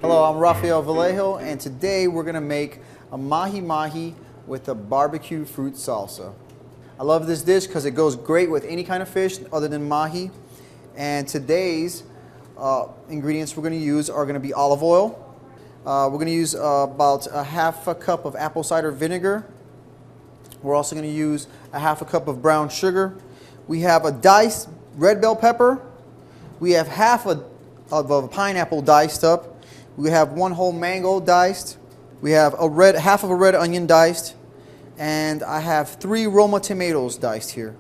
Hello, I'm Rafael Vallejo, and today we're going to make a mahi-mahi with a barbecue fruit salsa. I love this dish because it goes great with any kind of fish other than mahi. And today's ingredients we're going to use are going to be olive oil. We're going to use about a half a cup of apple cider vinegar. We're also going to use a half a cup of brown sugar. We have a diced red bell pepper. We have half of a pineapple diced up. We have one whole mango diced. We have half of a red onion diced. And I have 3 Roma tomatoes diced here.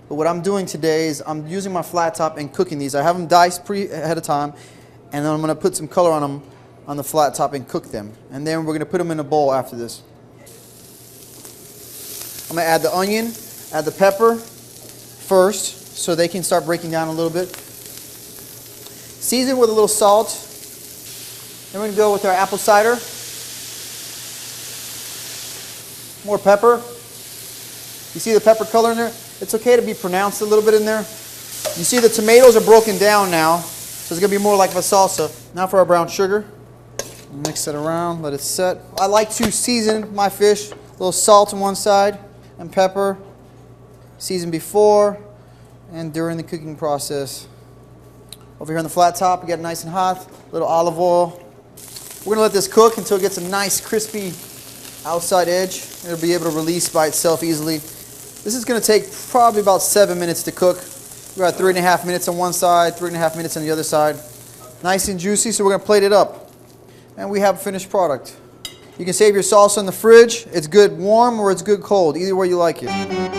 But what I'm doing today is I'm using my flat top and cooking these. I have them diced ahead of time, and then I'm going to put some color on them on the flat top and cook them. And then we're going to put them in a bowl after this. I'm going to add the onion, add the pepper first so they can start breaking down a little bit. Season with a little salt. Then we're going to go with our apple cider. More pepper. You see the pepper color in there? It's okay to be pronounced a little bit in there. You see the tomatoes are broken down now, so it's going to be more like a salsa. Now for our brown sugar. Mix it around, let it set. I like to season my fish. A little salt on one side and pepper. Season before and during the cooking process. Over here on the flat top, we got it nice and hot. A little olive oil. We're going to let this cook until it gets a nice crispy outside edge. It'll be able to release by itself easily. This is going to take probably about 7 minutes to cook. We're at 3.5 minutes on one side, 3.5 minutes on the other side. Nice and juicy, so we're going to plate it up. And we have a finished product. You can save your salsa in the fridge. It's good warm or it's good cold, either way you like it.